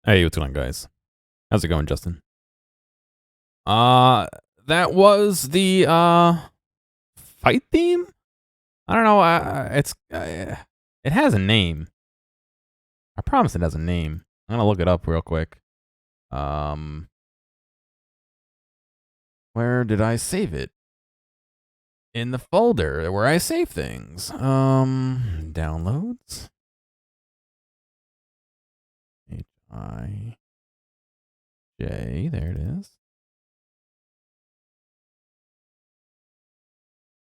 Hey, what's going on, guys? How's it going, Justin? Uh, that was the fight theme. I don't know. It has a name. I promise it has a name. I'm gonna look it up real quick. Um, where did I save it? In the folder where I save things. Downloads. Hij. There it is.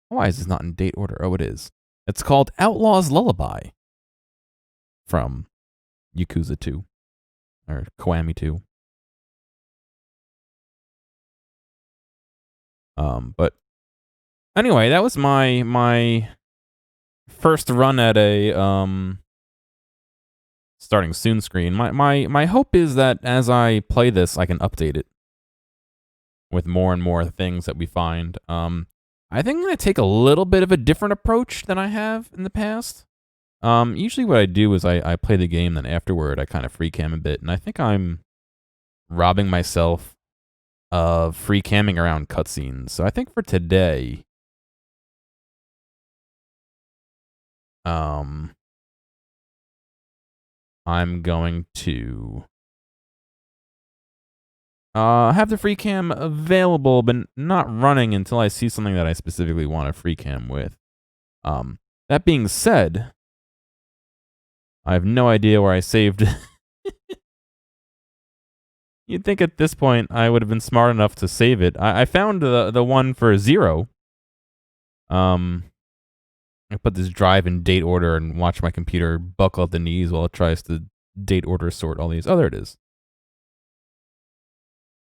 Why is this not in date order? Oh, it is. It's called Outlaw's Lullaby from Yakuza 2 or Kiwami 2. But anyway, that was my first run at a starting soon screen. My hope is that as I play this, I can update it with more and more things that we find. I think I'm gonna take a little bit of a different approach than I have in the past. Usually what I do is I play the game, then afterward I kind of free cam a bit, and I think I'm robbing myself of free camming around cutscenes. So I think for today, I'm going to have the free cam available, but not running until I see something that I specifically want a free cam with. That being said, I have no idea where I saved. You'd think at this point I would have been smart enough to save it. I found the one for 0. I put this drive in date order and watch my computer buckle at the knees while it tries to date order sort all these. Oh, there it is.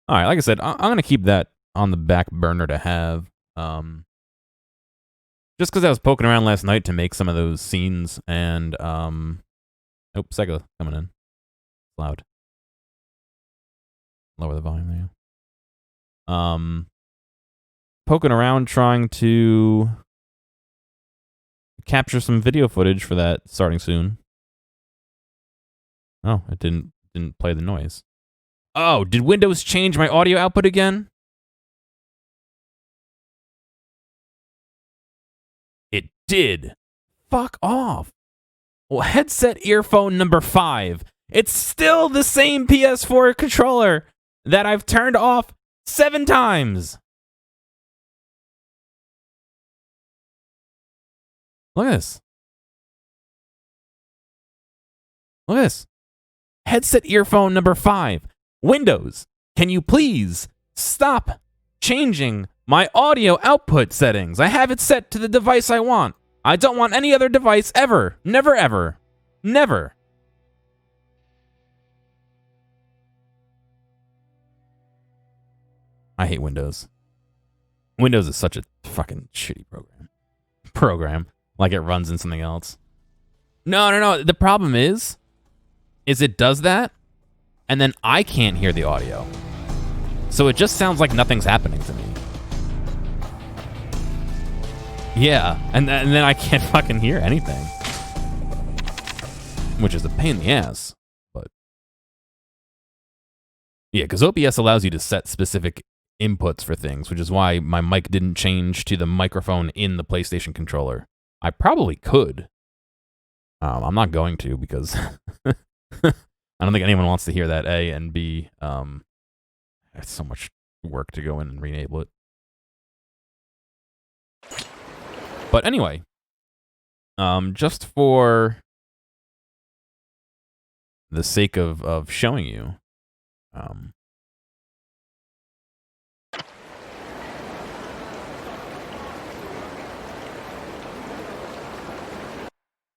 All right, like I said, I'm going to keep that on the back burner to have. Just because I was poking around last night to make some of those scenes, and oh, Sega coming in. Loud. Lower the volume there. Poking around trying to capture some video footage for that starting soon. Oh, it didn't play the noise. Oh, did Windows change my audio output again? It did. Fuck off. Well, headset earphone number 5. It's still the same PS4 controller that I've turned off 7 times. Look at this. Look at this. Headset earphone number 5. Windows, can you please stop changing my audio output settings? I have it set to the device I want. I don't want any other device ever. Never, ever. Never. I hate Windows. Windows is such a fucking shitty program. Like it runs in something else. No. The problem is it does that, and then I can't hear the audio. So it just sounds like nothing's happening to me. Yeah, and then I can't fucking hear anything. Which is a pain in the ass. But yeah, because OBS allows you to set specific inputs for things, which is why my mic didn't change to the microphone in the PlayStation controller. I probably could. I'm not going to because I don't think anyone wants to hear that, A, and B, it's so much work to go in and re-enable it. But anyway, just for the sake of showing you,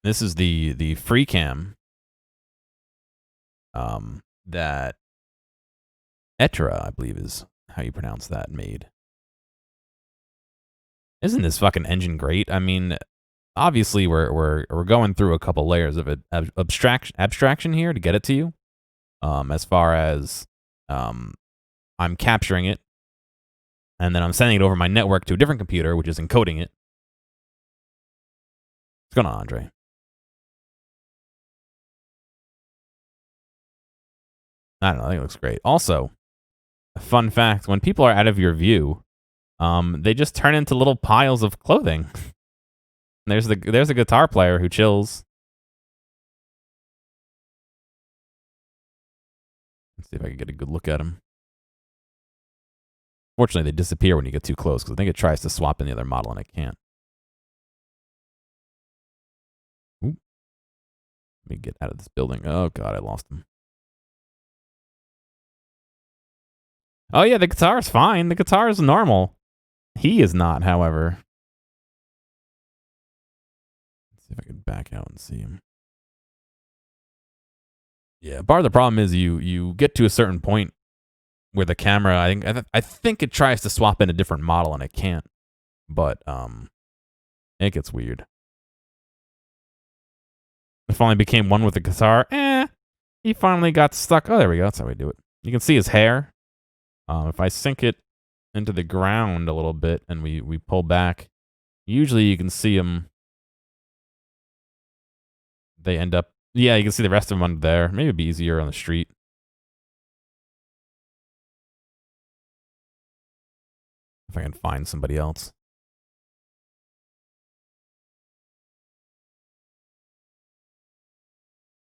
this is the free cam that Etra, I believe is how you pronounce that, made. Isn't this fucking engine great? I mean, obviously we're going through a couple layers of abstraction here to get it to you. As far as I'm capturing it, and then I'm sending it over my network to a different computer, which is encoding it. What's going on, Andre? I don't know. I think it looks great. Also, a fun fact: when people are out of your view, they just turn into little piles of clothing. There's a guitar player who chills. Let's see if I can get a good look at him. Fortunately, they disappear when you get too close, because I think it tries to swap in the other model and it can't. Ooh. Let me get out of this building. Oh, God, I lost him. Oh, yeah, the guitar is fine. The guitar is normal. He is not, however. Let's see if I can back out and see him. Yeah, part of the problem is you get to a certain point where the camera, I think it tries to swap in a different model and it can't. But it gets weird. It finally became one with the guitar. He finally got stuck. Oh, there we go. That's how we do it. You can see his hair. If I sink it into the ground a little bit and we pull back, usually you can see them. They end up, yeah, you can see the rest of them under there. Maybe it'd be easier on the street. If I can find somebody else.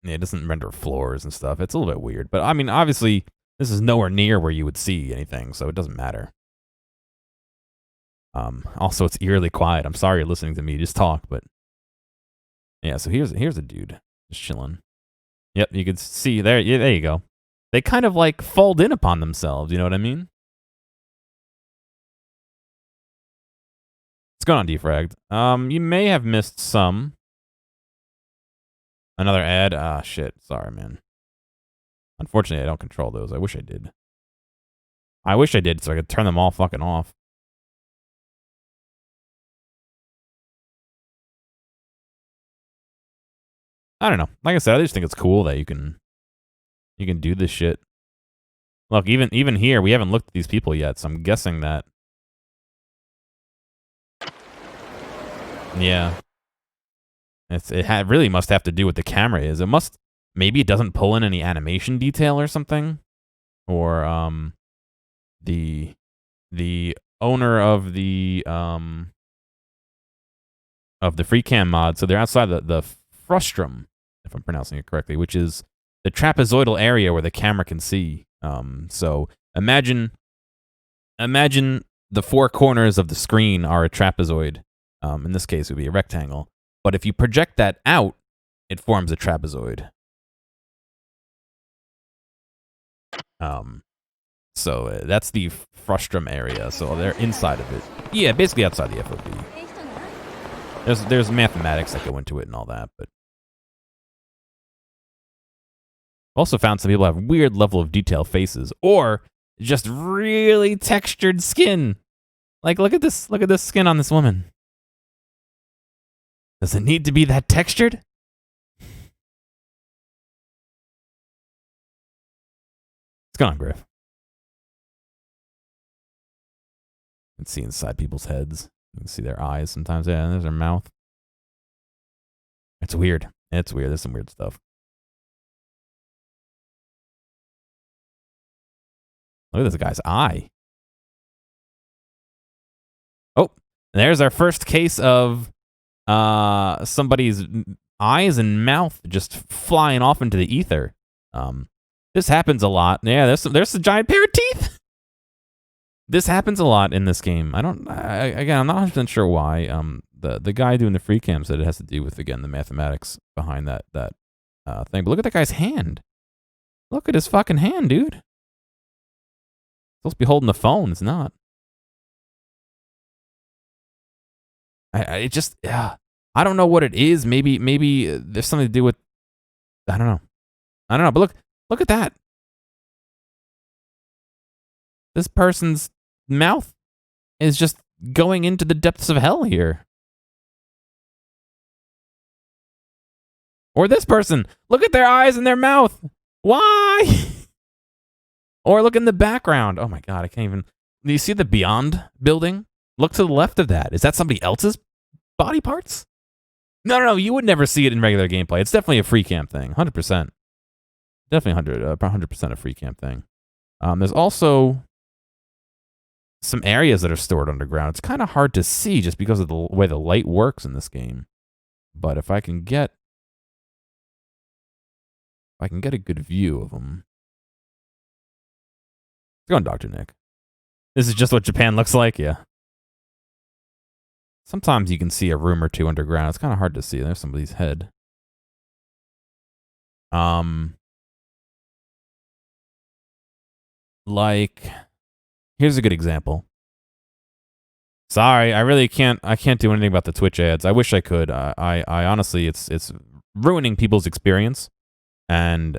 Yeah, it doesn't render floors and stuff. It's a little bit weird. But, I mean, obviously, this is nowhere near where you would see anything, so it doesn't matter. Also, it's eerily quiet. I'm sorry you're listening to me just talk, but... Yeah, so here's a dude just chilling. Yep, you can see there. Yeah, there you go. They kind of, like, fold in upon themselves, you know what I mean? What's going on, Defragged? You may have missed some. Another ad? Ah, shit. Sorry, man. Unfortunately, I don't control those. I wish I did. I wish I did so I could turn them all fucking off. I don't know. Like I said, I just think it's cool that you can do this shit. Look, even here, we haven't looked at these people yet, so I'm guessing that. Yeah. It really must have to do with the camera is. It must, maybe it doesn't pull in any animation detail or something. Or, the owner of the free cam mod, so they're outside the frustrum, if I'm pronouncing it correctly, which is the trapezoidal area where the camera can see. So imagine the four corners of the screen are a trapezoid. In this case, it would be a rectangle. But if you project that out, it forms a trapezoid. So that's the frustrum area. So they're inside of it. Yeah, basically outside the FOV. There's mathematics that go into it and all that, but also found some people have weird level of detail faces or just really textured skin. Like look at this skin on this woman. Does it need to be that textured? What's going on, Griff? You can see inside people's heads. You can see their eyes sometimes. Yeah, and there's their mouth. It's weird. It's weird. There's some weird stuff. Look at this guy's eye. Oh, there's our first case of somebody's eyes and mouth just flying off into the ether. This happens a lot. Yeah, there's a giant pair of teeth. This happens a lot in this game. Again, I'm not 100% sure why. The guy doing the free cam said it has to do with, again, the mathematics behind that thing. But look at that guy's hand. Look at his fucking hand, dude. Supposed to be holding the phone. It's not. I don't know what it is. Maybe there's something to do with. I don't know. But look at that. This person's mouth is just going into the depths of hell here. Or this person. Look at their eyes and their mouth. Why? Or look in the background. Oh my God, I can't even. Do you see the Beyond building? Look to the left of that. Is that somebody else's body parts? No, you would never see it in regular gameplay. It's definitely a free cam thing, 100%. Definitely 100% a free cam thing. There's also some areas that are stored underground. It's kind of hard to see just because of the way the light works in this game. But if I can get a good view of them. Go on, Dr. Nick. This is just what Japan looks like, yeah. Sometimes you can see a room or two underground. It's kind of hard to see. There's somebody's head. Like, here's a good example. Sorry, I can't do anything about the Twitch ads. I wish I could. I honestly, it's ruining people's experience. And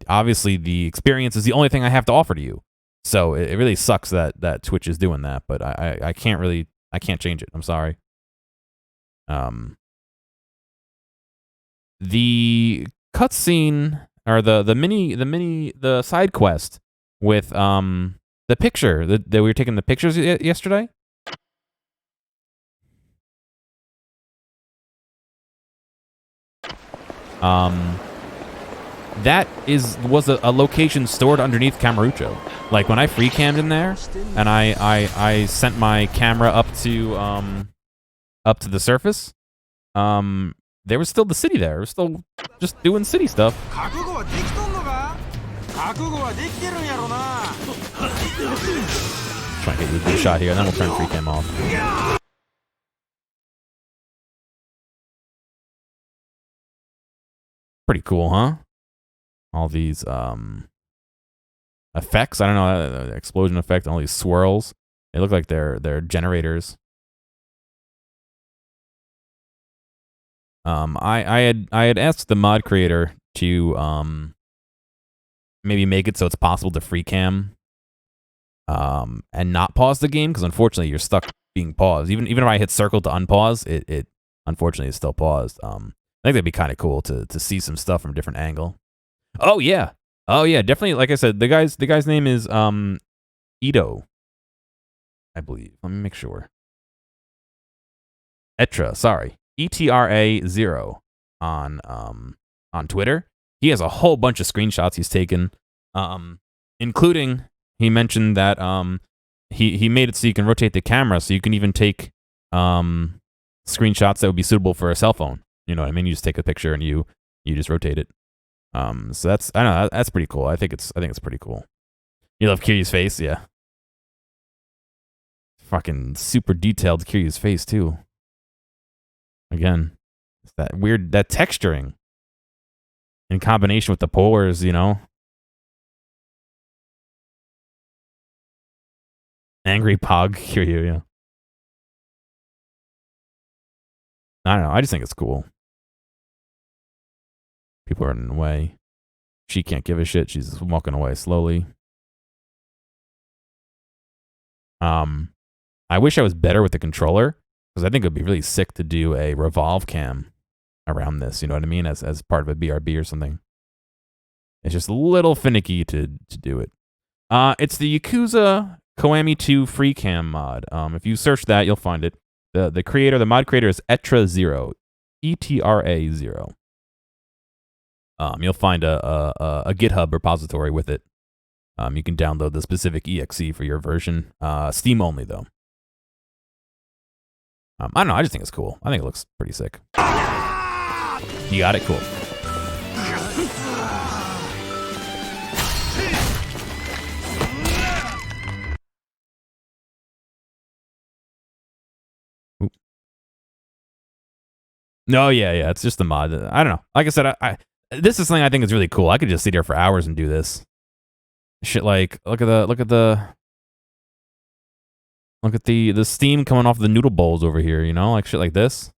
obviously the experience is the only thing I have to offer to you. So it really sucks that Twitch is doing that, but I can't change it. I'm sorry. The cutscene or the side quest with the picture that we were taking the pictures yesterday. That was a location stored underneath Kamurocho. Like when I free cammed in there, and I sent my camera up to the surface, there was still the city there. It was still just doing city stuff. Try and get you a good shot here, and then we'll turn free cam off. Pretty cool, huh? All these effects. I don't know, the explosion effect, all these swirls. They look like they're generators. I had asked the mod creator to maybe make it so it's possible to free cam and not pause the game, because unfortunately you're stuck being paused. Even if I hit circle to unpause, it unfortunately is still paused. I think that'd be kind of cool to see some stuff from a different angle. Oh yeah, definitely. Like I said, the guy's name is Ito, I believe. Let me make sure. Etra, sorry, ETRA0 on Twitter. He has a whole bunch of screenshots he's taken, including he mentioned that he made it so you can rotate the camera, so you can even take screenshots that would be suitable for a cell phone. You know what I mean? You just take a picture and you just rotate it. So I don't know, that's pretty cool. I think it's pretty cool. You love Kiryu's face, yeah. Fucking super detailed Kiryu's face too. Again, it's that texturing in combination with the pores, you know. Angry Pog Kiryu, yeah. I don't know. I just think it's cool. People are in the way. She can't give a shit. She's walking away slowly. I wish I was better with the controller, because I think it would be really sick to do a revolve cam around this. You know what I mean? As part of a BRB or something. It's just a little finicky to do it. It's the Yakuza Kiwami 2 free cam mod. If you search that, you'll find it. The mod creator is Etra0, ETRA0. You'll find a GitHub repository with it. You can download the specific exe for your version. Steam only, though. I don't know. I just think it's cool. I think it looks pretty sick. You got it? Cool. Oop. No, yeah. It's just the mod. I don't know. Like I said, this is something I think is really cool. I could just sit here for hours and do this. Shit, like look at the steam coming off the noodle bowls over here, you know, like shit like this.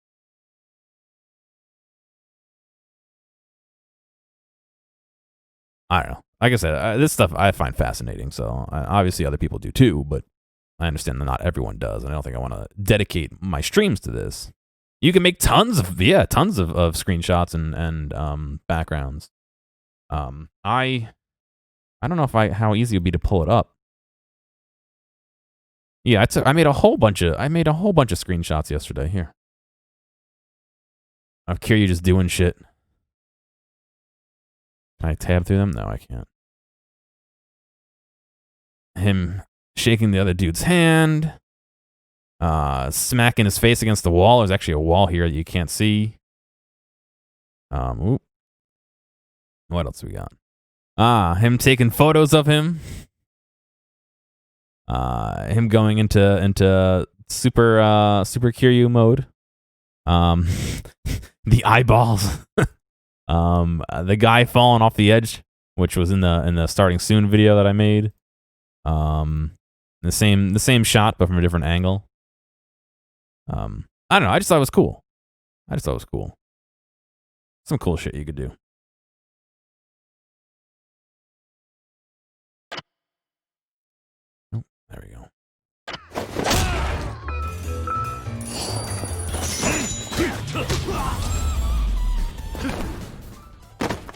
I don't know. Like I said, this stuff I find fascinating. So obviously other people do too, but I understand that not everyone does, and I don't think I want to dedicate my streams to this. You can make tons of screenshots and backgrounds. I don't know how easy it would be to pull it up. Yeah, I made a whole bunch of screenshots yesterday. Here, of Kiryu just doing shit. Can I tab through them? No, I can't. Him shaking the other dude's hand. Smacking his face against the wall. There's actually a wall here that you can't see. Oop. What else we got? Him taking photos of him. Him going into super Kiryu mode. The eyeballs. The guy falling off the edge, which was in the starting soon video that I made. The same shot but from a different angle. I don't know. I just thought it was cool. Some cool shit you could do. Oh, there we go.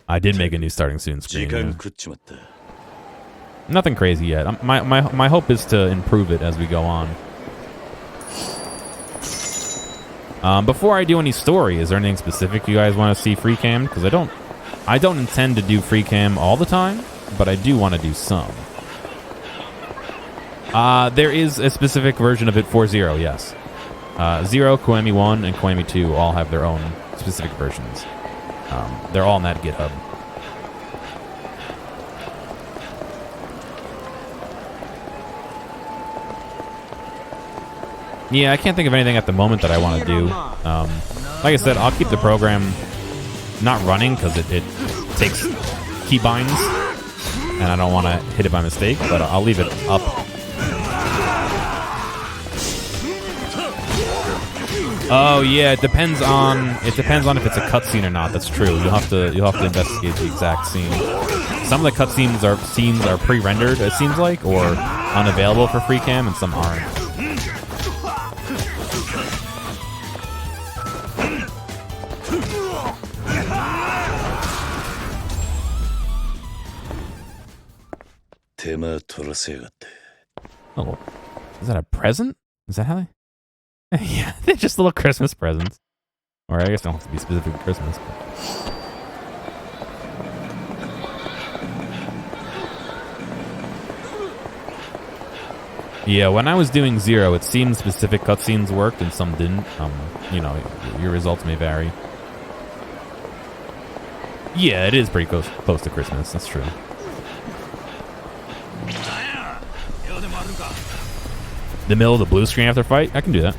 I did make a new starting soon screen. Nothing crazy yet. My hope is to improve it as we go on. Before I do any story, is there anything specific you guys want to see free cam? Because I don't intend to do free cam all the time, but I do want to do some. There is a specific version of it for Zero, yes. Zero, Kiwami 1, and Kiwami 2 all have their own specific versions. They're all in that GitHub. Yeah, I can't think of anything at the moment that I want to do. Like I said, I'll keep the program not running because it takes keybinds, and I don't want to hit it by mistake, but I'll leave it up. Oh yeah, it depends on if it's a cutscene or not. That's true. You'll have to investigate the exact scene. Some of the cutscenes are pre-rendered, it seems like, or unavailable for free cam, and some aren't. Oh, is that a present? Is that how they? Yeah, they're just little Christmas presents. Or I guess they don't have to be specific to Christmas. But. Yeah, when I was doing Zero, it seemed specific cutscenes worked and some didn't. You know, your results may vary. Yeah, it is pretty close to Christmas. That's true. The middle of the blue screen after fight? I can do that.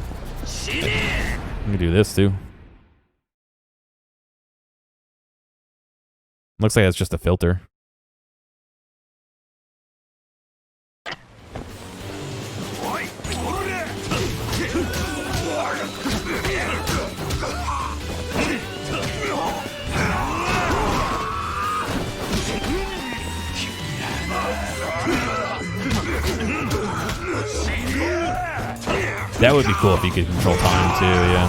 I can do this too. Looks like it's just a filter. That would be cool if you could control time too, yeah.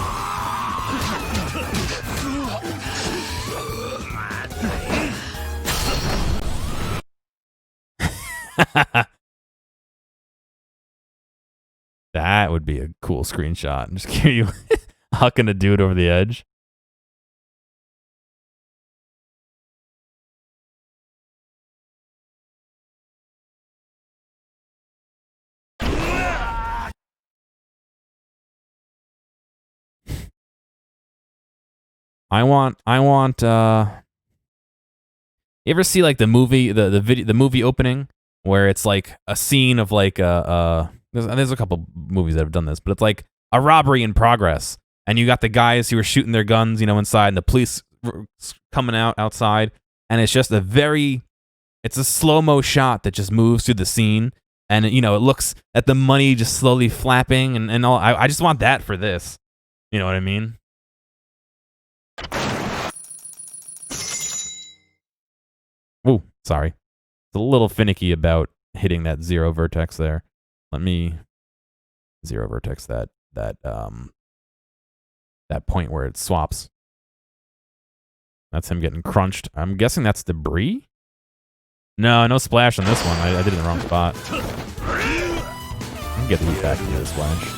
That would be a cool screenshot. I'm just kidding you hucking a dude over the edge. I want you ever see like the movie the movie opening where it's like a scene of like there's a couple movies that have done this, but it's like a robbery in progress and you got the guys who are shooting their guns, you know, inside and the police coming outside, and it's just it's a slow-mo shot that just moves through the scene, and you know, it looks at the money just slowly flapping and all. I just want that for this. You know what I mean? Ooh, sorry. It's a little finicky about hitting that zero vertex there. Let me zero vertex that point where it swaps. That's him getting crunched. I'm guessing that's debris? No splash on this one. I did it in the wrong spot. I can get the heat back into the splash.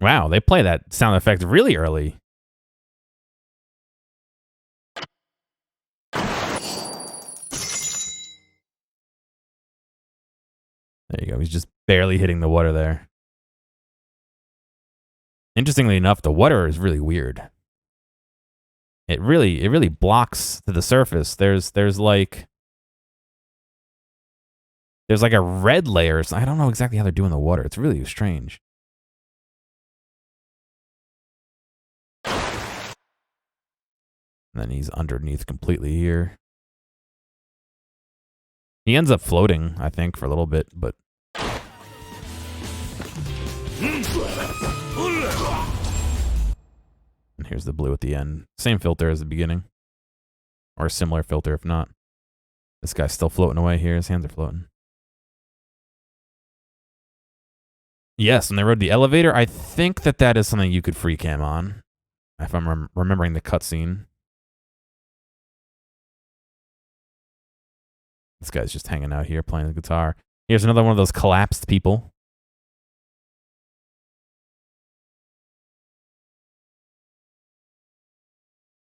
Wow, they play that sound effect really early. There you go. He's just barely hitting the water there. Interestingly enough, the water is really weird. It really blocks to the surface. There's like a red layer. I don't know exactly how they're doing the water. It's really strange. And then he's underneath completely here. He ends up floating, I think, for a little bit, but... And here's the blue at the end. Same filter as the beginning. Or a similar filter, if not. This guy's still floating away here. His hands are floating. Yes, when they rode the elevator, I think that is something you could free cam on. If I'm remembering the cutscene. This guy's just hanging out here playing the guitar. Here's another one of those collapsed people.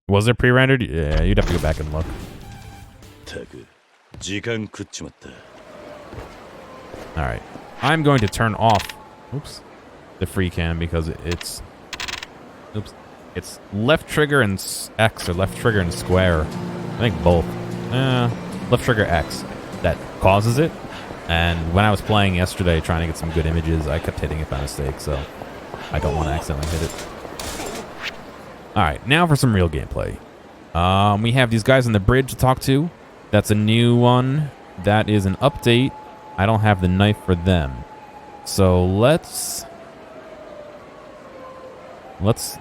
Was there pre-rendered? Yeah, you'd have to go back and look. Alright. I'm going to turn off the free cam because it's left trigger and X or left trigger and square. I think both. Left trigger X that causes it. And when I was playing yesterday trying to get some good images, I kept hitting it by mistake, so I don't want to accidentally hit it. Alright, now for some real gameplay. We have these guys on the bridge to talk to. That's a new one. That is an update. I don't have the knife for them. So let's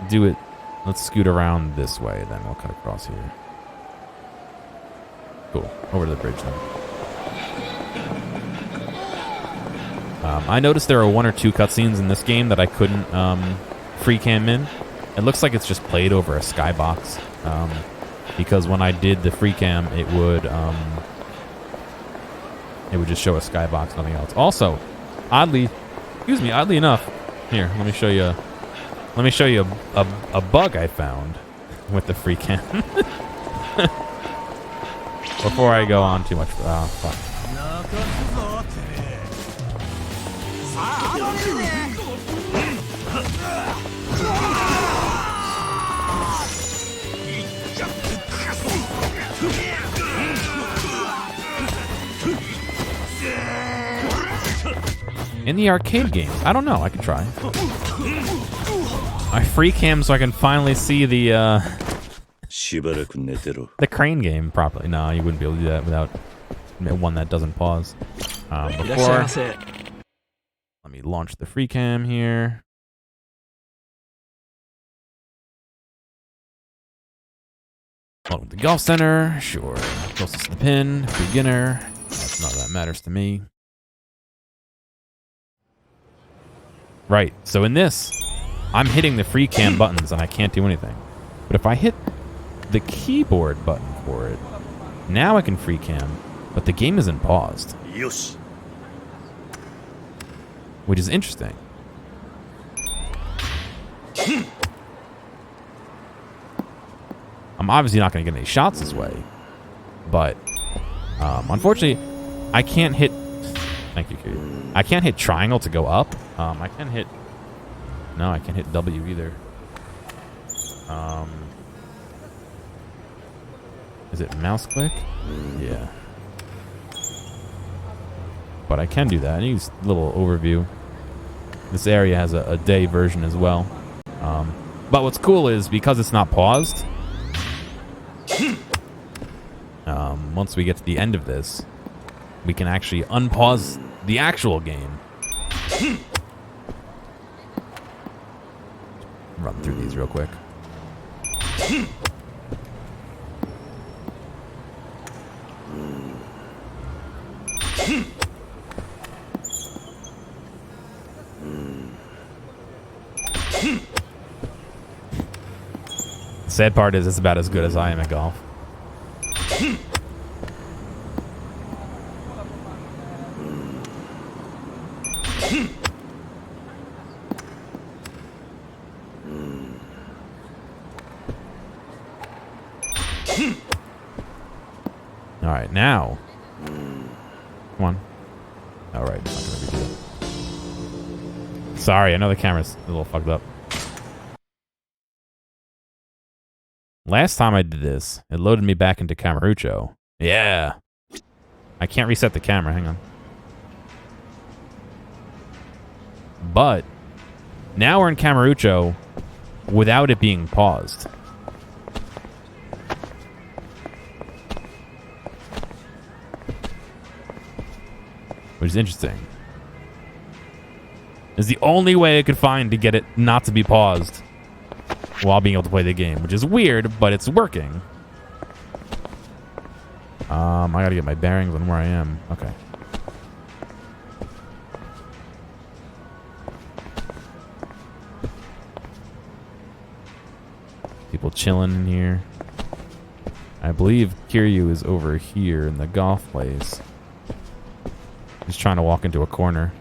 do it. Let's scoot around this way, then we'll cut across here. Cool. Over to the bridge then. I noticed there are 1 or 2 cutscenes in this game that I couldn't free cam in. It looks like it's just played over a skybox. Because when I did the free cam, it would just show a skybox, nothing else. Also, oddly enough, here, let me show you a bug I found with the free cam. Before I go on too much, fun. In the arcade games, I don't know. I can try. I free cam so I can finally see the crane game properly. No, you wouldn't be able to do that without one that doesn't pause. Before, let me launch the free cam here. Welcome to the Golf Center. Sure. Closest to the pin. Beginner. That's not that matters to me. Right, so in this, I'm hitting the free cam buttons and I can't do anything. But if I hit the keyboard button for it, now I can free cam, but the game isn't paused. Yes. Which is interesting. I'm obviously not going to get any shots this way, but unfortunately, I can't hit... Thank you, Kitty. I can't hit triangle to go up. I can't hit... No, I can't hit W either. Is it mouse click? Yeah. But I can do that. I use a little overview. This area has a day version as well. But what's cool is, because it's not paused, once we get to the end of this, we can actually unpause the actual game. Run through these real quick. Sad part is it's about as good as I am at golf. All right, now. Come on. All right, it's not gonna be good. Sorry, I know the camera's a little fucked up. Last time I did this, it loaded me back into Camarucho. Yeah. I can't reset the camera. Hang on. But now we're in Camarucho without it being paused. Which is interesting. It's the only way I could find to get it not to be paused while being able to play the game, which is weird, but it's working. I gotta get my bearings on where I am. Okay. People chilling in here. I believe Kiryu is over here in the golf place. He's trying to walk into a corner.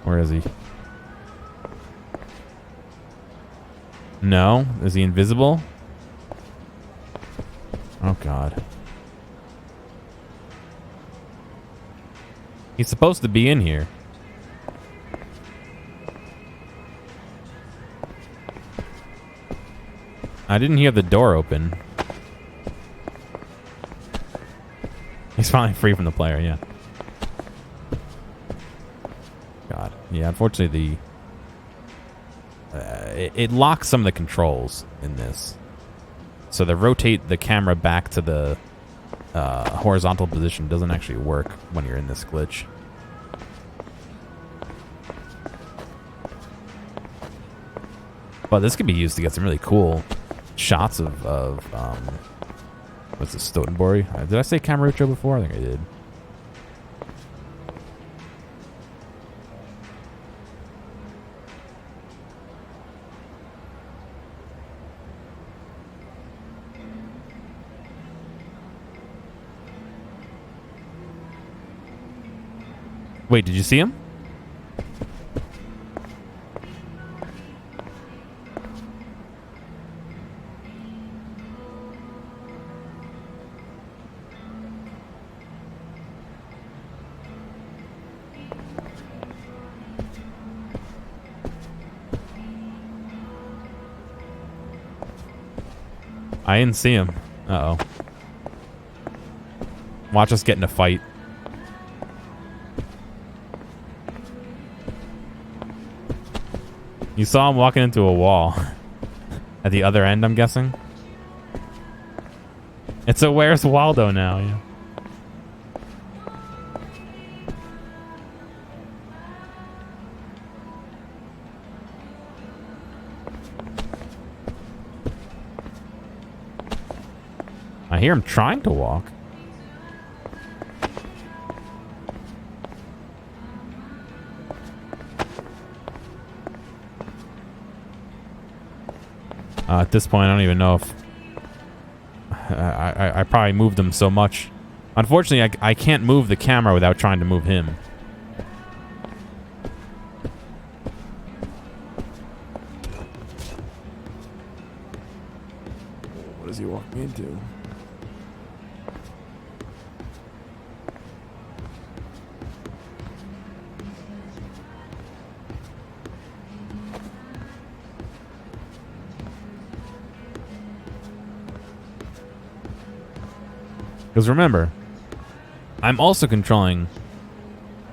Where is he? No? Is he invisible? Oh, God. He's supposed to be in here. I didn't hear the door open. He's finally free from the player, yeah. God. Yeah, unfortunately, it locks some of the controls in this. So to rotate the camera back to the horizontal position doesn't actually work when you're in this glitch. But this could be used to get some really cool shots of what's this, Stoughtonbury? Did I say Camarucho before? I think I did. Wait, did you see him? I didn't see him. Uh-oh. Watch us get in a fight. You saw him walking into a wall. At the other end, I'm guessing? It's a Where's Waldo now, yeah. I hear him trying to walk. At this point, I don't even know if... I probably moved him so much. Unfortunately, I can't move the camera without trying to move him. What is he walking into? Because remember, I'm also controlling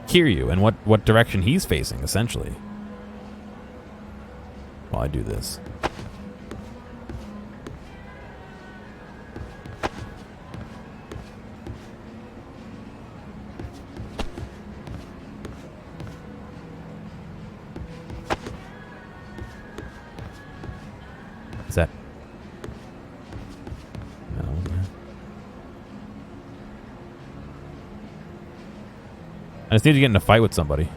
Kiryu and what direction he's facing, essentially. While I do this. Is that... I just need to get in a fight with somebody.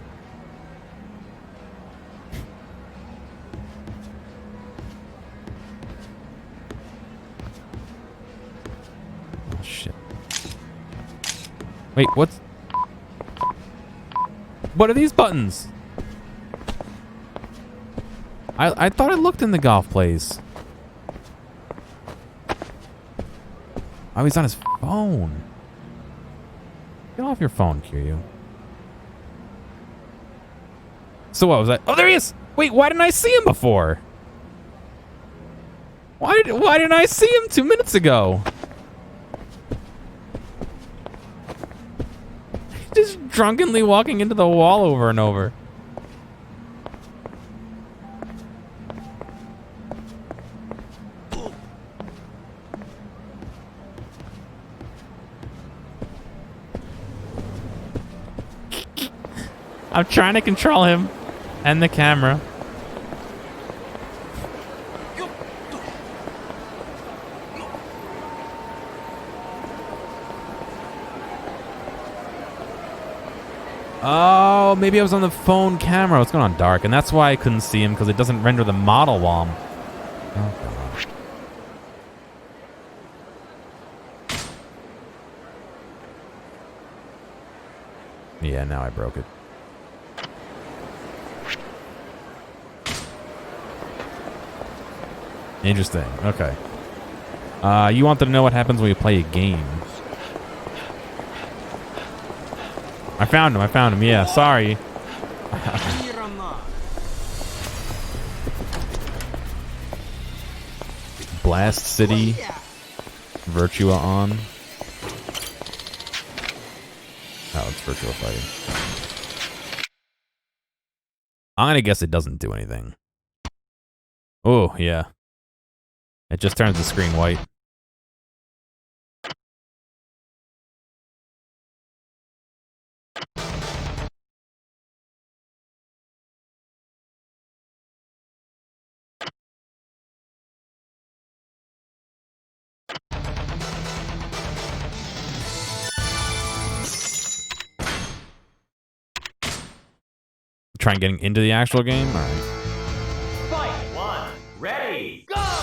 Oh, Wait, what's... What are these buttons? I thought I looked in the golf place. Oh, he's on his phone. Get off your phone, Kiryu. So what was that? Oh, there he is! Wait, why didn't I see him before? Why didn't I see him 2 minutes ago? Just drunkenly walking into the wall over and over. I'm trying to control him and the camera. Oh, maybe I was on the phone camera. It's going on dark, and that's why I couldn't see him, because it doesn't render the model while I'm... Oh, God. Yeah, now I broke it. Interesting. Okay. You wanted to know what happens when you play a game. I found him. Yeah, sorry. Blast City. Virtua on. Oh, it's Virtua Fighting. I'm gonna guess it doesn't do anything. Oh, yeah. It just turns the screen white. Trying getting into the actual game? All right. Fight one. Ready. Go.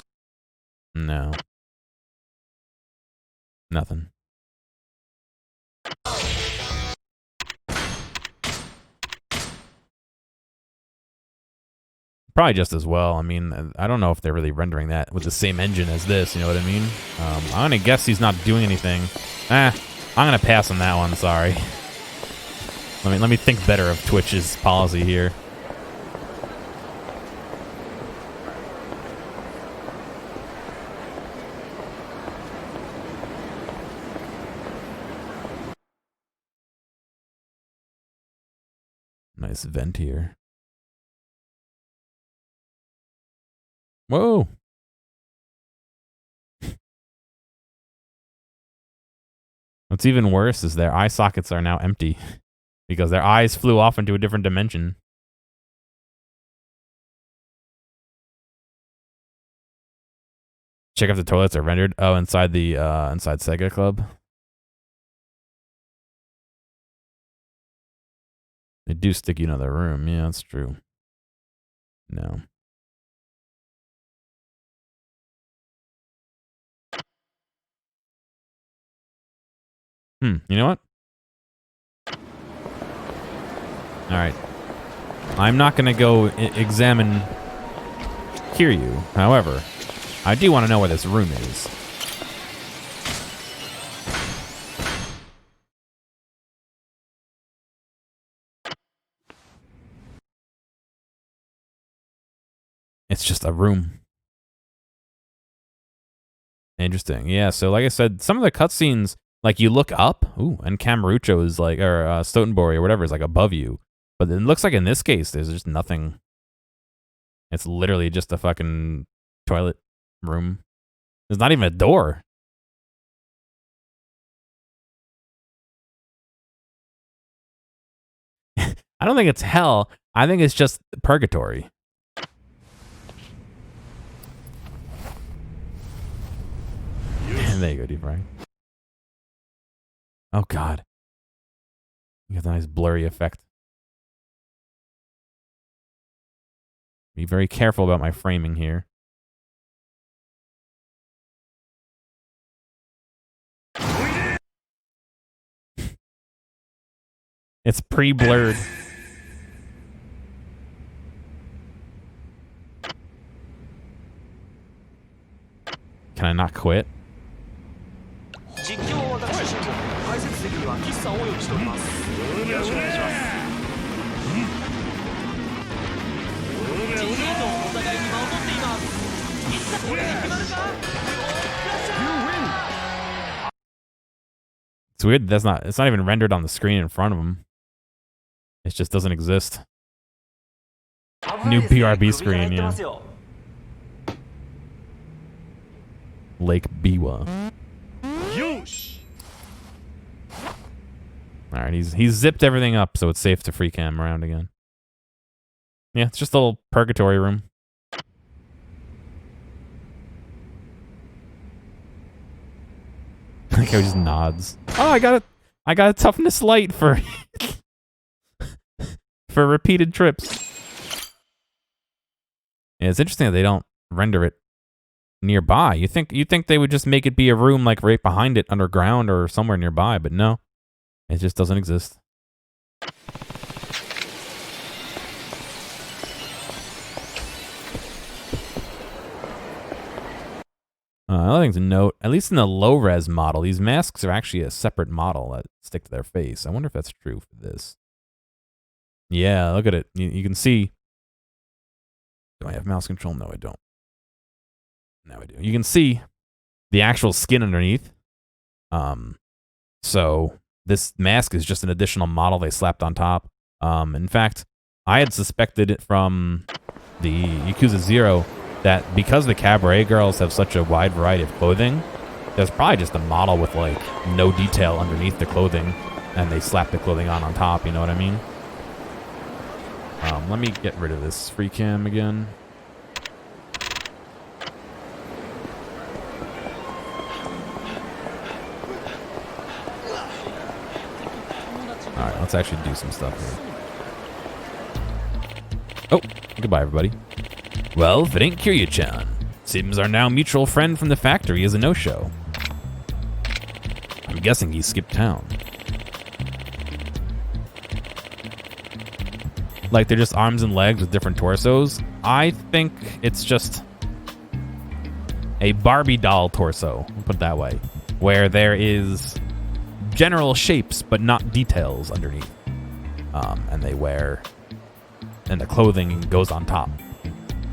No. Nothing. Probably just as well. I mean, I don't know if they're really rendering that with the same engine as this, you know what I mean? I'm gonna guess he's not doing anything. I'm gonna pass on that one, sorry. Let me think better of Twitch's policy here. Nice vent here. Whoa. What's even worse is their eye sockets are now empty because their eyes flew off into a different dimension. Check if the toilets are rendered. Oh, inside the inside Sega Club. They do stick you in another room. Yeah, that's true. No. You know what? All right. I'm not going to go examine Kiryu. However, I do want to know where this room is. It's just a room. Interesting. Yeah, so like I said, some of the cutscenes, like you look up, and Kamurocho is like, or Stoutenbori or whatever is like above you. But it looks like in this case, there's just nothing. It's literally just a fucking toilet room. There's not even a door. I don't think it's hell. I think it's just purgatory. There you go, deep fry. Oh, God. You got a nice blurry effect. Be very careful about my framing here. It's pre-blurred. Can I not quit? It's weird. It's not even rendered on the screen in front of him. It just doesn't exist. New PRB screen, yeah. Lake Biwa. Alright, he's zipped everything up so it's safe to free cam around again. Yeah, it's just a little purgatory room. Like how he just nods. Oh, I got a toughness light for for repeated trips. Yeah, it's interesting that they don't render it nearby. You think they would just make it be a room like right behind it underground or somewhere nearby, but no. It just doesn't exist. Another thing to note, at least in the low-res model, these masks are actually a separate model that stick to their face. I wonder if that's true for this. Yeah, look at it. You can see. Do I have mouse control? No, I don't. Now I do. You can see the actual skin underneath. So this mask is just an additional model they slapped on top. In fact, I had suspected it from the Yakuza 0 that because the cabaret girls have such a wide variety of clothing, there's probably just a model with like no detail underneath the clothing, and they slap the clothing on top. You know what I mean? Let me get rid of this free cam again. Alright, let's actually do some stuff here. Oh, goodbye, everybody. Well, if it ain't Kiryu-chan, seems our now mutual friend from the factory is a no-show. I'm guessing he skipped town. Like they're just arms and legs with different torsos. I think it's just a Barbie doll torso, we'll put it that way, where there is general shapes but not details underneath. And they wear, and the clothing goes on top,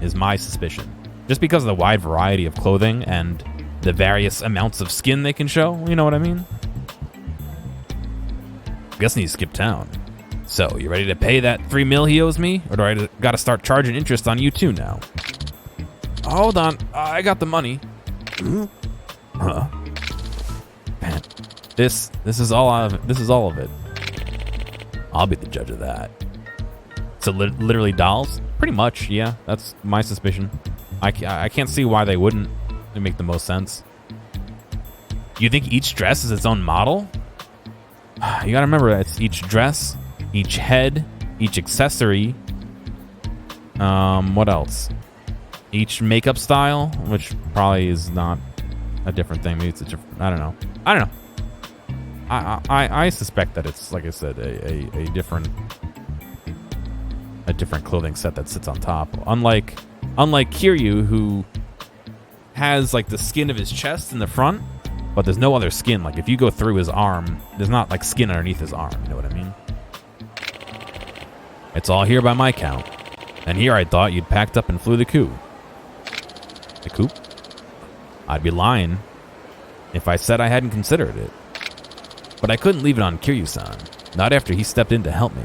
is my suspicion. Just because of the wide variety of clothing and the various amounts of skin they can show, you know what I mean? Guessing he skipped town. So, you ready to pay that $3 million he owes me? Or do I gotta start charging interest on you too now? Hold on, I got the money. Man, this is all of it. I'll be the judge of that. So literally dolls? Pretty much, yeah. That's my suspicion. I can't see why they wouldn't. It make the most sense. You think each dress is its own model? You gotta remember that it's each dress, each head, each accessory. What else? Each makeup style, which probably is not a different thing. Maybe it's a different. I don't know. I suspect that it's, like I said, a different clothing set that sits on top. Unlike Kiryu, who has like the skin of his chest in the front, but there's no other skin. Like if you go through his arm, there's not like skin underneath his arm. You know what I mean? It's all here by my count. And here I thought you'd packed up and flew the coop. The coop? I'd be lying if I said I hadn't considered it. But I couldn't leave it on Kiryu-san, not after he stepped in to help me.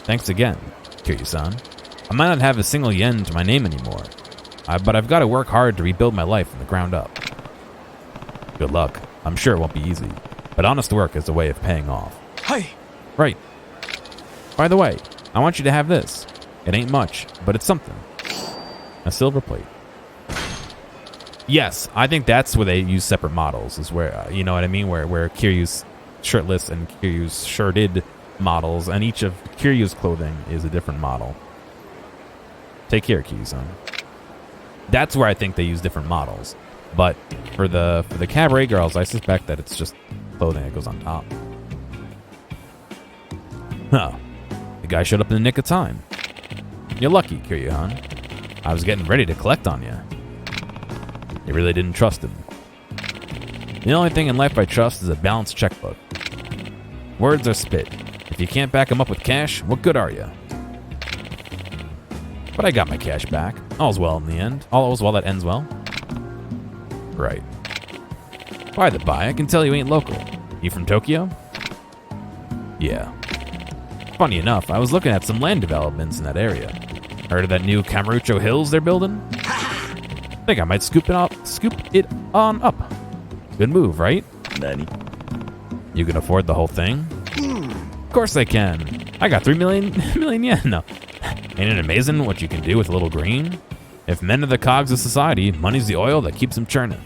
Thanks again, Kiryu-san. I might not have a single yen to my name anymore, but I've got to work hard to rebuild my life from the ground up. Good luck. I'm sure it won't be easy, but honest work is a way of paying off. Hey! Right. By the way, I want you to have this. It ain't much, but it's something. A silver plate. Yes, I think that's where they use separate models, is where, you know what I mean? Where Kiryu's shirtless and Kiryu's shirted models, and each of Kiryu's clothing is a different model. Take care, Kiryu-san. That's where I think they use different models. But for the cabaret girls, I suspect that it's just clothing that goes on top. Oh, the guy showed up in the nick of time. You're lucky, Kiryu-han. I was getting ready to collect on you. You really didn't trust him. The only thing in life I trust is a balanced checkbook. Words are spit. If you can't back them up with cash, what good are you? But I got my cash back. All's well in the end. All's well that ends well. Right. By the by, I can tell you ain't local. You from Tokyo? Yeah. Funny enough, I was looking at some land developments in that area. Heard of that new Kamurocho Hills they're building? Think I might scoop it on up. Good move, right? Nani? You can afford the whole thing? Of course I can. I got 3 million yen. No. Ain't it amazing what you can do with a little green? If men are the cogs of society, money's the oil that keeps them churning.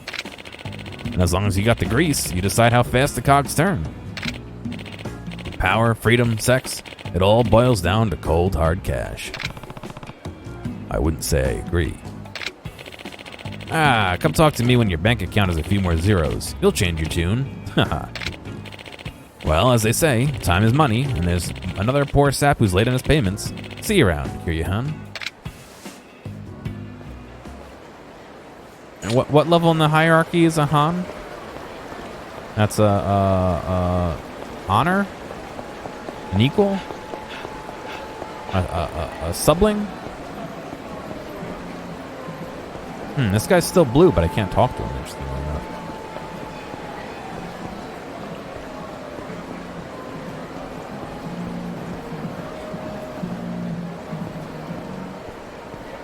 And as long as you got the grease, you decide how fast the cogs turn. Power, freedom, sex, it all boils down to cold, hard cash. I wouldn't say I agree. Come talk to me when your bank account has a few more zeros. You'll change your tune. Haha. Well, as they say, time is money, and there's another poor sap who's late on his payments. See you around, Kiryu-han. And what level in the hierarchy is a Han? That's a honor? An equal? A subling? This guy's still blue, but I can't talk to him. Interestingly enough.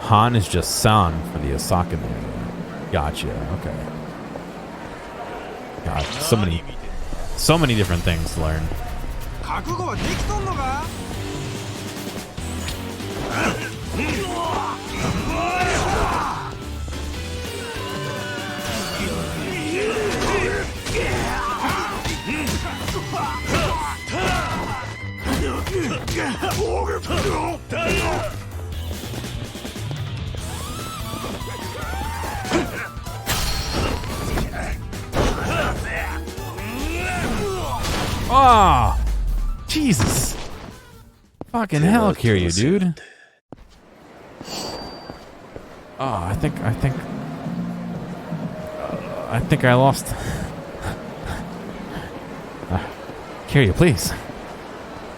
Han is just San for the Osaka area. Gotcha. Okay. God, so many different things to learn. Oh, Jesus. Fucking hell, Kiryu, dude. Oh, I think I lost. Kiryu, please.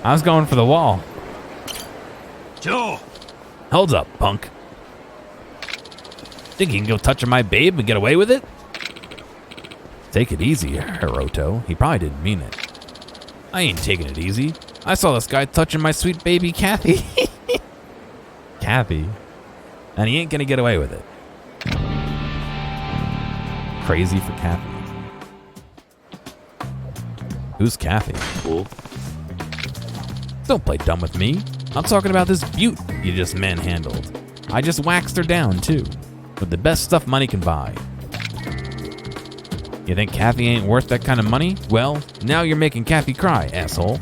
I was going for the wall. Joe! Hold up, punk. Think you can go touching my babe and get away with it? Take it easy, Hiroto. He probably didn't mean it. I ain't taking it easy. I saw this guy touching my sweet baby Kathy. Kathy? And he ain't gonna get away with it. Crazy for Kathy. Who's Kathy? Cool. Don't play dumb with me. I'm talking about this beaut you just manhandled. I just waxed her down, too. With the best stuff money can buy. You think Kathy ain't worth that kind of money? Well, now you're making Kathy cry, asshole.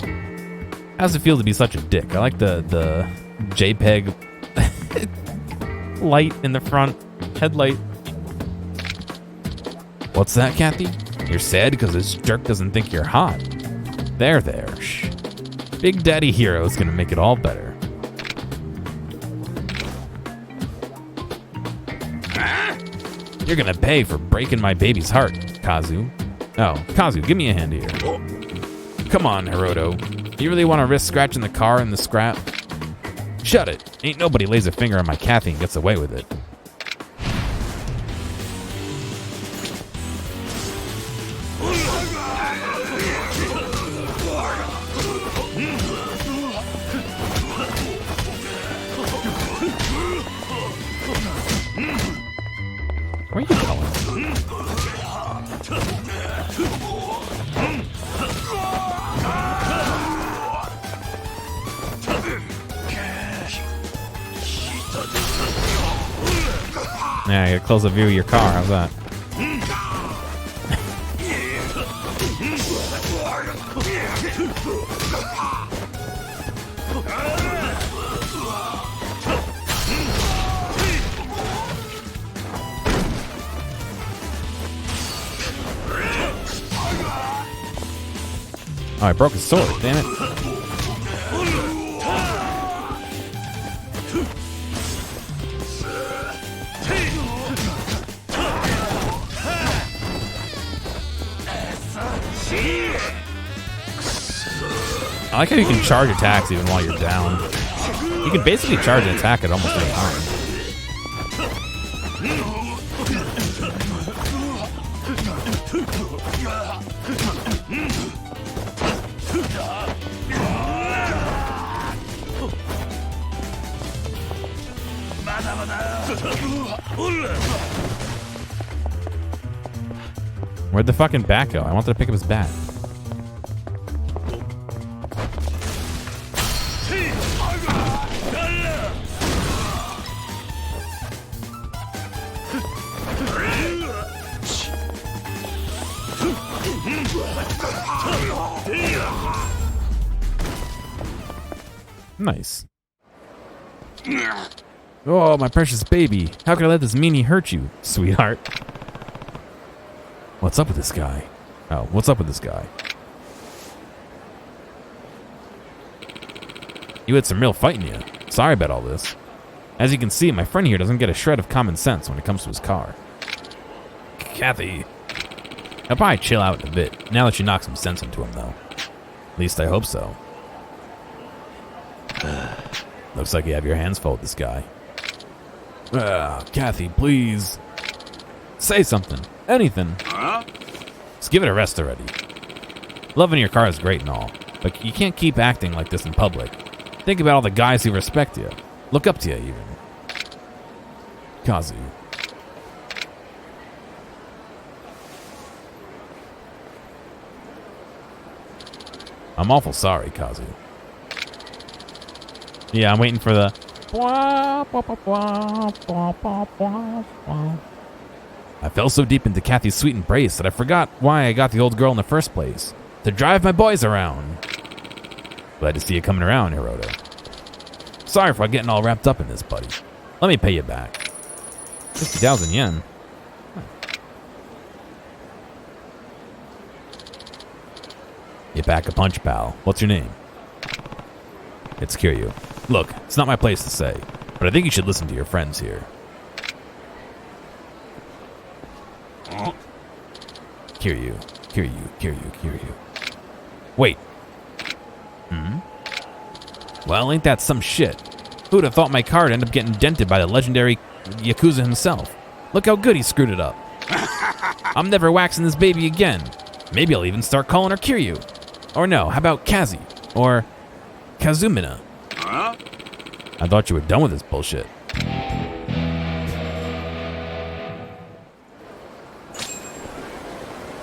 How's it feel to be such a dick? I like the JPEG light in the front, headlight. What's that, Kathy? You're sad because this jerk doesn't think you're hot. There. Shh. Big Daddy Hero's gonna make it all better. You're gonna pay for breaking my baby's heart, Kazu. Oh, Kazu, give me a hand here. Come on, Hiroto. You really want to risk scratching the car in the scrap? Shut it. Ain't nobody lays a finger on my Kathy and gets away with it. Where are you going? Yeah, you close the view of your car. How's that? Oh, I broke his sword, damn it. I like how you can charge attacks even while you're down. You can basically charge an attack at almost any time. Where'd the fucking bat go? I wanted to pick up his bat. Nice. Oh, my precious baby. How could I let this meanie hurt you, sweetheart? What's up with this guy? Oh, what's up with this guy? You had some real fight in you. Sorry about all this. As you can see, my friend here doesn't get a shred of common sense when it comes to his car. Kathy. I'll probably chill out in a bit, now that you knock some sense into him, though. At least I hope so. Looks like you have your hands full with this guy. Kathy, please. Say something. Anything. Just give it a rest already. Loving your car is great and all, but you can't keep acting like this in public. Think about all the guys who respect you. Look up to you, even. Kazu. I'm awful sorry, Kazu. Yeah, I'm waiting for the... I fell so deep into Kathy's sweet embrace that I forgot why I got the old girl in the first place. To drive my boys around. Glad to see you coming around, Hiroto. Sorry for getting all wrapped up in this, buddy. Let me pay you back. 50,000 yen. You pack a punch, pal. What's your name? It's Kiryu. Look, it's not my place to say, but I think you should listen to your friends here. Kiryu. Wait. Well, ain't that some shit? Who'd have thought my card ended up getting dented by the legendary Yakuza himself? Look how good he screwed it up. I'm never waxing this baby again. Maybe I'll even start calling her Kiryu. Or no, how about Kazi? Or Kazumina? I thought you were done with this bullshit.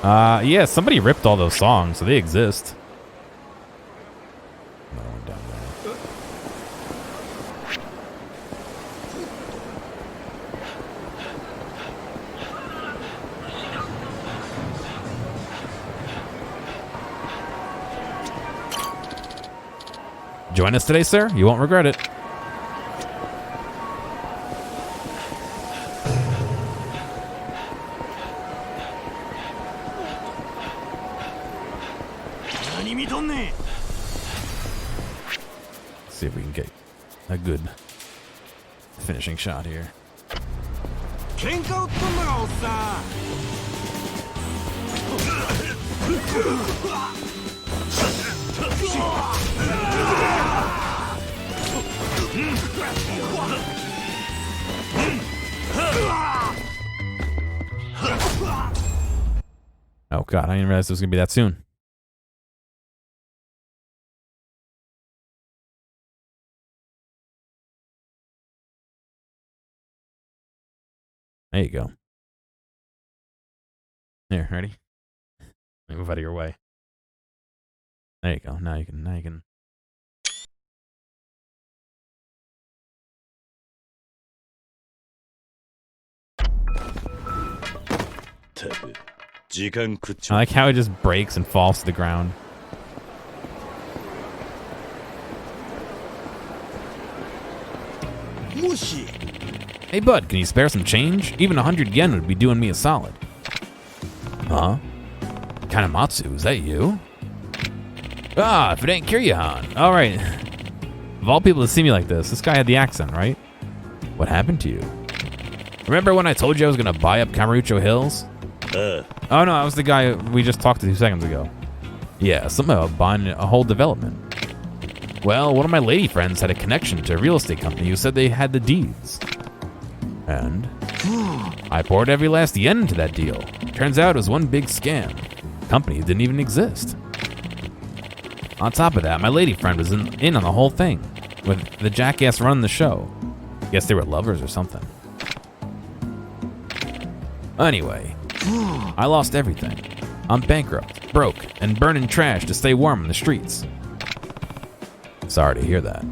Yeah, somebody ripped all those songs, so they exist. Another one down there. Join us today, sir. You won't regret it. See if we can get a good finishing shot here. Oh god, I didn't realize it was gonna be that soon. There you go. Here, ready? Let me move out of your way. There you go. Now you can. I like how it just breaks and falls to the ground. Hey bud, can you spare some change? Even 100 yen would be doing me a solid. Huh? Kanematsu, is that you? Ah, if it ain't Kiryu-han. Alright. Of all people to see me like this guy had the accent, right? What happened to you? Remember when I told you I was gonna buy up Kamurocho Hills? Oh, no, that was the guy we just talked to 2 seconds ago. Yeah, something about buying a whole development. Well, one of my lady friends had a connection to a real estate company who said they had the deeds. And I poured every last yen into that deal. Turns out it was one big scam. The company didn't even exist. On top of that, my lady friend was in on the whole thing, with the jackass running the show. Guess they were lovers or something. Anyway, I lost everything. I'm bankrupt, broke, and burning trash to stay warm in the streets. Sorry to hear that.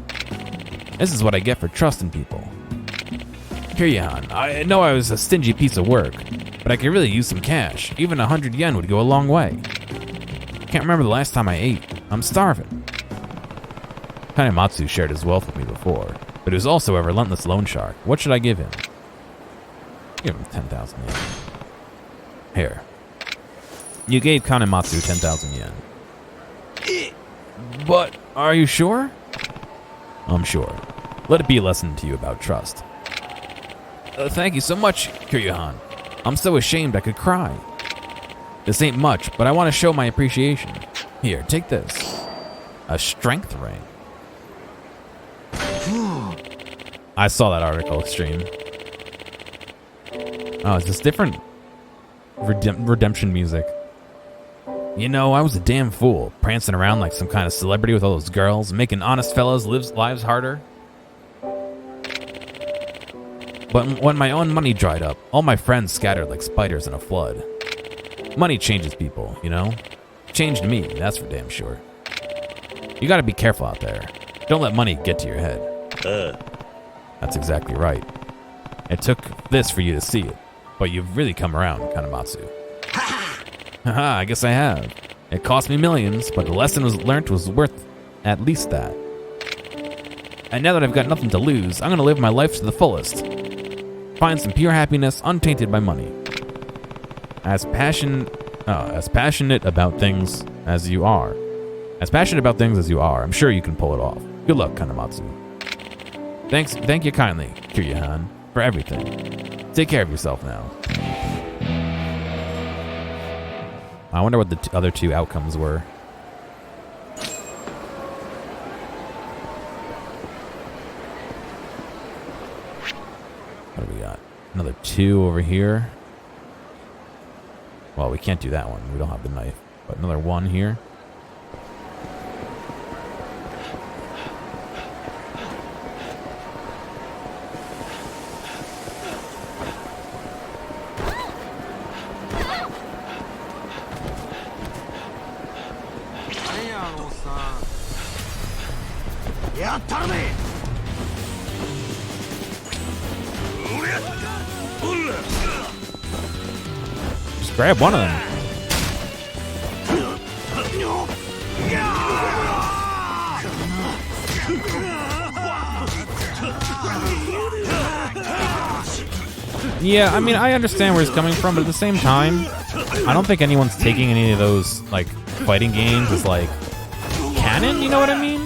This is what I get for trusting people. Kiryu-han, I know I was a stingy piece of work, but I could really use some cash. Even 100 yen would go a long way. Can't remember the last time I ate. I'm starving. Kanematsu shared his wealth with me before, but he was also a relentless loan shark. What should I give him? Give him 10,000 yen. Here. You gave Kanematsu 10,000 yen. But are you sure? I'm sure. Let it be a lesson to you about trust. Thank you so much, Kiryu-han. I'm so ashamed I could cry. This ain't much, but I want to show my appreciation. Here, take this. A strength ring. I saw that article stream. Oh, it's just different redemption music. You know, I was a damn fool, prancing around like some kind of celebrity with all those girls, making honest fellas lives harder. But when my own money dried up, all my friends scattered like spiders in a flood. Money changes people, you know? Changed me, that's for damn sure. You gotta be careful out there. Don't let money get to your head. That's exactly right. It took this for you to see it, but you've really come around, Kanematsu. Haha, I guess I have. It cost me millions, but the lesson learned was worth at least that. And now that I've got nothing to lose, I'm gonna live my life to the fullest. Find some pure happiness untainted by money. As passionate about things as you are. I'm sure you can pull it off. Good luck, Kanematsu. Thank you kindly, Kiryu-han, for everything. Take care of yourself now. I wonder what the other two outcomes were. What do we got? Another 2 over here. Well, we can't do that one. We don't have the knife. But another 1 here. Just grab one of them. Yeah, I mean, I understand where he's coming from, but at the same time, I don't think anyone's taking any of those, like, fighting games as, like, canon, you know what I mean?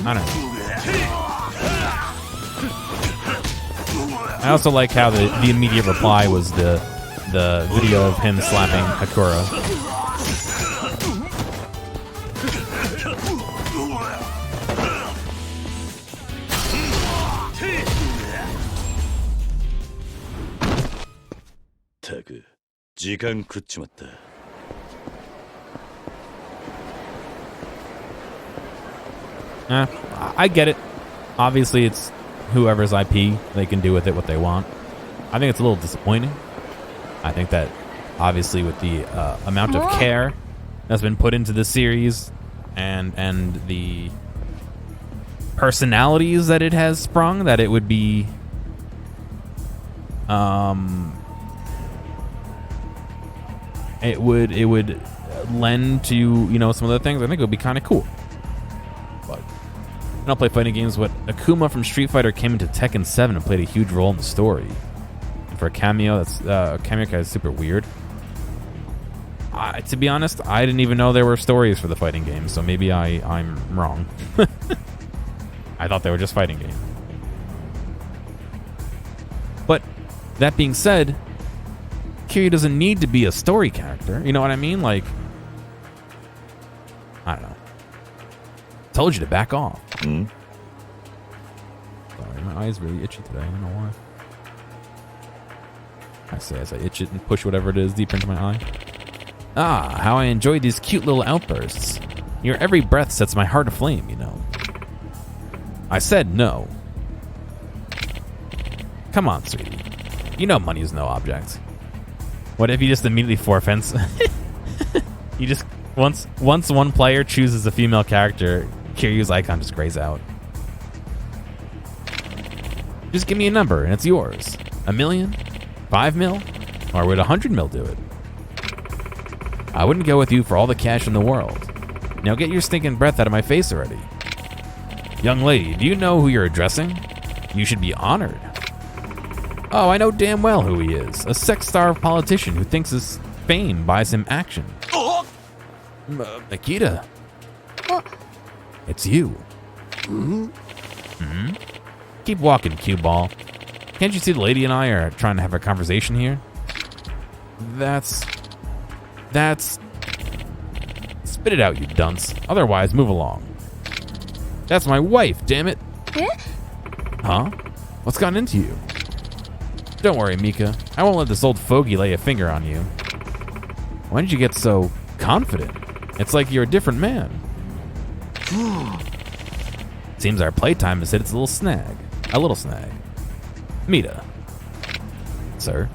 I don't know. I also like how the immediate reply was the video of him slapping Hakura. I get it. Obviously, it's whoever's IP. They can do with it what they want. I think it's a little disappointing. I think that, obviously, with the amount of care that's been put into the series and the personalities that it has sprung, that it would be it would lend to, you know, some of the things. I think it would be kind of cool. But I don't play fighting games, but Akuma from Street Fighter came into Tekken 7 and played a huge role in the story. And for a cameo, that's cameo guy is super weird. To be honest, I didn't even know there were stories for the fighting games, so maybe I'm wrong. I thought they were just fighting games. But That being said, Kiryu doesn't need to be a story character. You know what I mean? Like, I don't know. Told you to back off. Mm. Sorry, my eye's really itchy today. I don't know why. I say as I itch it and push whatever it is deeper into my eye. Ah, how I enjoy these cute little outbursts. Your every breath sets my heart aflame, you know. I said no. Come on, sweetie. You know money is no object. What if you just immediately forfeits? You just once one player chooses a female character, Kiryu's icon just grays out. Just give me a number and it's yours. $1 million? 5 mil? Or would 100 mil do it? I wouldn't go with you for all the cash in the world. Now get your stinking breath out of my face already. Young lady, do you know who you're addressing? You should be honored. Oh, I know damn well who he is. A sex-starved politician who thinks his fame buys him action. Nikita. It's you. Mm-hmm. Keep walking, cue ball. Can't you see the lady and I are trying to have a conversation here? That's... Spit it out, you dunce. Otherwise, move along. That's my wife, damn it. Huh? What's gotten into you? Don't worry, Mika. I won't let this old fogey lay a finger on you. When did you get so confident? It's like you're a different man. Seems our playtime has hit its little snag. A little snag. Mita. Sir.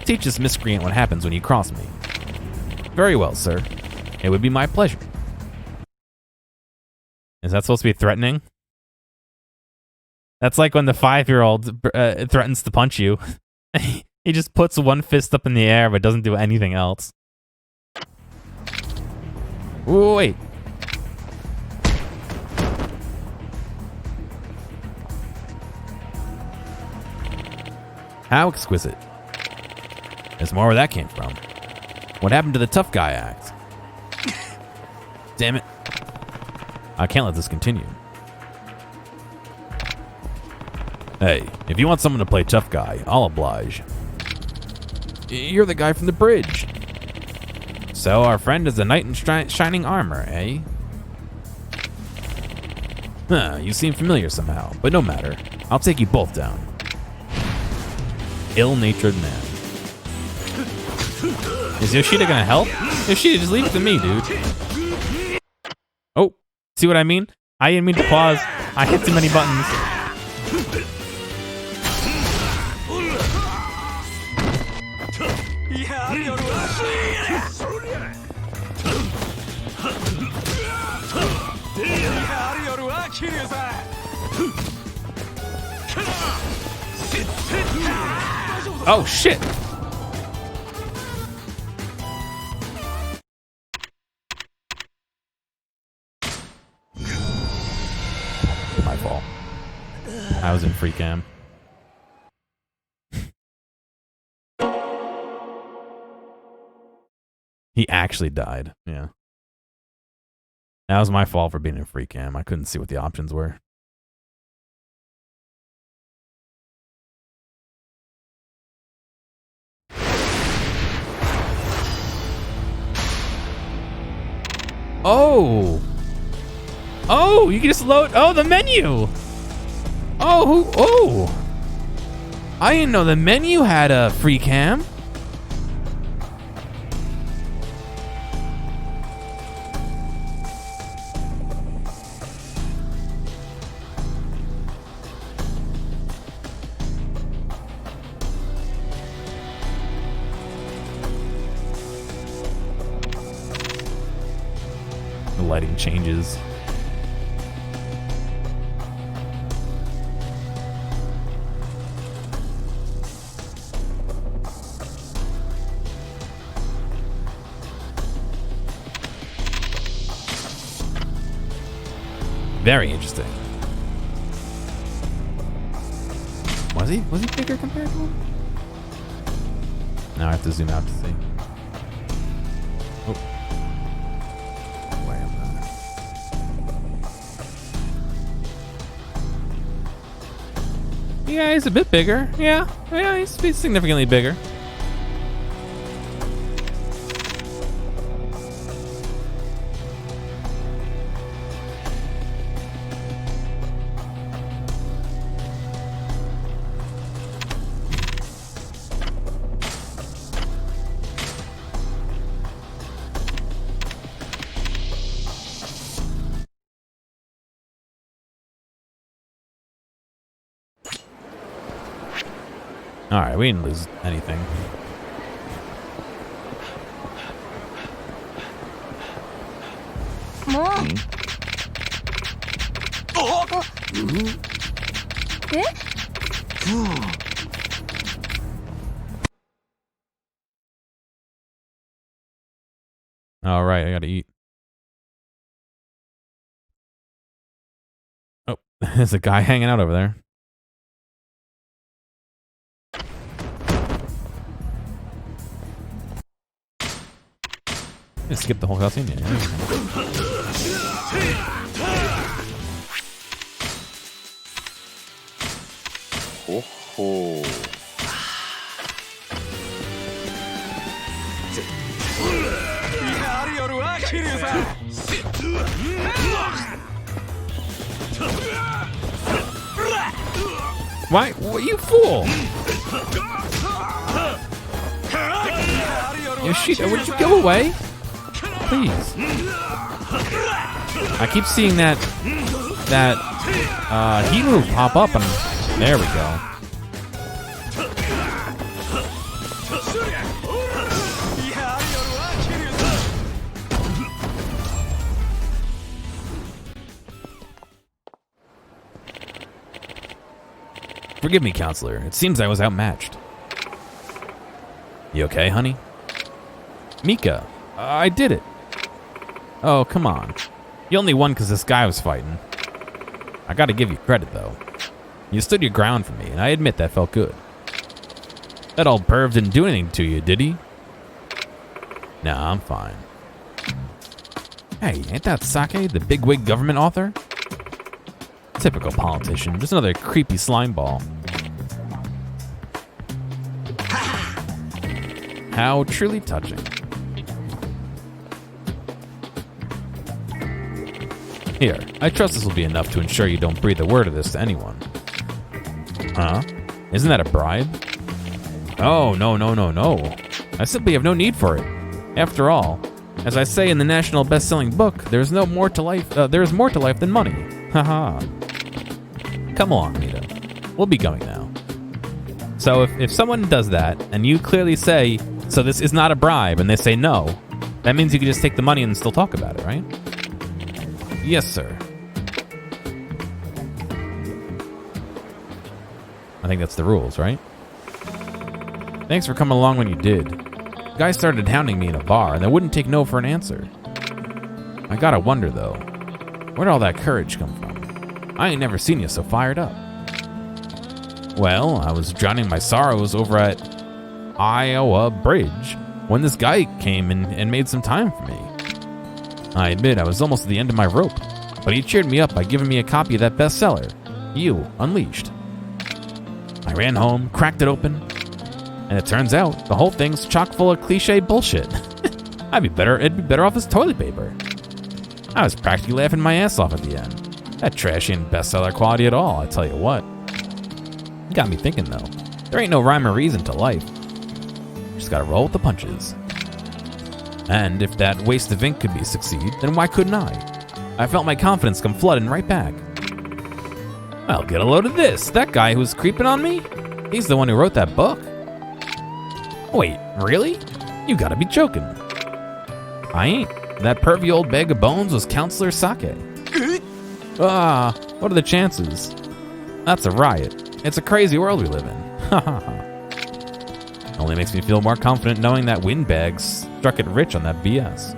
Teach this miscreant what happens when you cross me. Very well, sir. It would be my pleasure. Is that supposed to be threatening? That's like when the 5-year-old threatens to punch you. He just puts one fist up in the air but doesn't do anything else. Ooh, wait. How exquisite. There's more where that came from. What happened to the tough guy act? Damn it. I can't let this continue. Hey, if you want someone to play tough guy, I'll oblige. You're the guy from the bridge. So our friend is the knight in shining armor, eh? Huh, you seem familiar somehow, but no matter. I'll take you both down. Ill-natured man. Is Yoshida gonna help? Yoshida, just leave it to me, dude. Oh, see what I mean? I didn't mean to pause. I hit too many buttons. Oh, shit. My fault. I was in free cam. He actually died. Yeah. That was my fault for being in free cam. I couldn't see what the options were. Oh! Oh, you can just load. Oh, the menu! Oh, oh! I didn't know the menu had a free cam. The lighting changes. Very interesting. Was he bigger compared to him? Now I have to zoom out to see. Oh. Way up there. Yeah, he's a bit bigger. Yeah, he's significantly bigger. All right, we didn't lose anything. All right, I gotta eat. Oh, there's a guy hanging out over there. Just skip the whole cutscene. Oh. Why? What, you fool! Yoshida, would you go away? Please. I keep seeing that heat move pop up, and there we go. Forgive me, counselor. It seems I was outmatched. You okay, honey? Mika, I did it. Oh, come on. You only won because this guy was fighting. I gotta give you credit, though. You stood your ground for me, and I admit that felt good. That old perv didn't do anything to you, did he? Nah, I'm fine. Hey, ain't that Sake, the bigwig government author? Typical politician, just another creepy slime ball. How truly touching. Here, I trust this will be enough to ensure you don't breathe a word of this to anyone. Huh? Isn't that a bribe? Oh, no. I simply have no need for it. After all, as I say in the national best-selling book, there's more to life than money. Haha. Come along, Mita. We'll be going now. So if someone does that, and you clearly say, so this is not a bribe, and they say no, that means you can just take the money and still talk about it, right? Yes, sir. I think that's the rules, right? Thanks for coming along when you did. The guy started hounding me in a bar, and I wouldn't take no for an answer. I gotta wonder, though, where'd all that courage come from? I ain't never seen you so fired up. Well, I was drowning my sorrows over at Iowa Bridge when this guy came and made some time for me. I admit I was almost at the end of my rope, but he cheered me up by giving me a copy of that bestseller, You, Unleashed. I ran home, cracked it open, and it turns out the whole thing's chock full of cliche bullshit. It'd be better off as toilet paper. I was practically laughing my ass off at the end. That trash ain't bestseller quality at all, I tell you what. Got me thinking, though. There ain't no rhyme or reason to life. Just gotta roll with the punches. And if that waste of ink could be succeed, then why couldn't I? I felt my confidence come flooding right back. Well, get a load of this. That guy who was creeping on me? He's the one who wrote that book. Wait, really? You gotta be joking. I ain't. That pervy old bag of bones was Counselor Sake. Ah, what are the chances? That's a riot. It's a crazy world we live in. Ha ha ha. Only makes me feel more confident knowing that windbags struck it rich on that BS.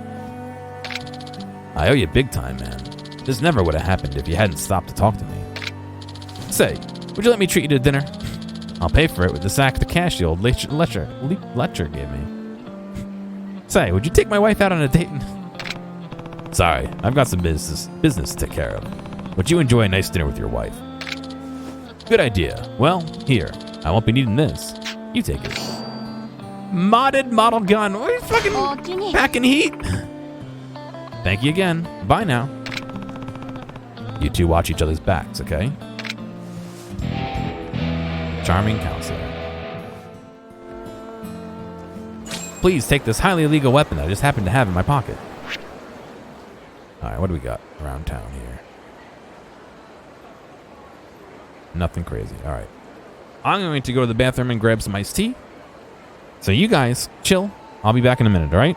I owe you big time, man. This never would have happened if you hadn't stopped to talk to me. Say, would you let me treat you to dinner? I'll pay for it with the sack of the cash the old Letcher gave me. Say, would you take my wife out on a date? Sorry, I've got some business to take care of. But you enjoy a nice dinner with your wife. Good idea. Well, here. I won't be needing this. You take it. Modded model gun. What are you fucking packing heat? Thank you again. Bye now. You two watch each other's backs, okay? Charming counselor. Please take this highly illegal weapon that I just happened to have in my pocket. Alright, what do we got around town here? Nothing crazy. Alright. I'm going to go to the bathroom and grab some iced tea. So you guys, chill. I'll be back in a minute, alright?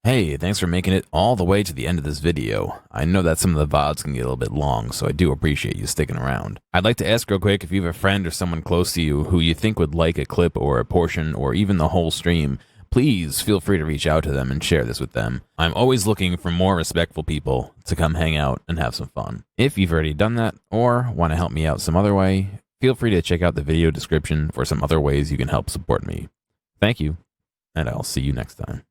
Hey, thanks for making it all the way to the end of this video. I know that some of the VODs can get a little bit long, so I do appreciate you sticking around. I'd like to ask real quick if you have a friend or someone close to you who you think would like a clip or a portion or even the whole stream, please feel free to reach out to them and share this with them. I'm always looking for more respectful people to come hang out and have some fun. If you've already done that or want to help me out some other way, feel free to check out the video description for some other ways you can help support me. Thank you, and I'll see you next time.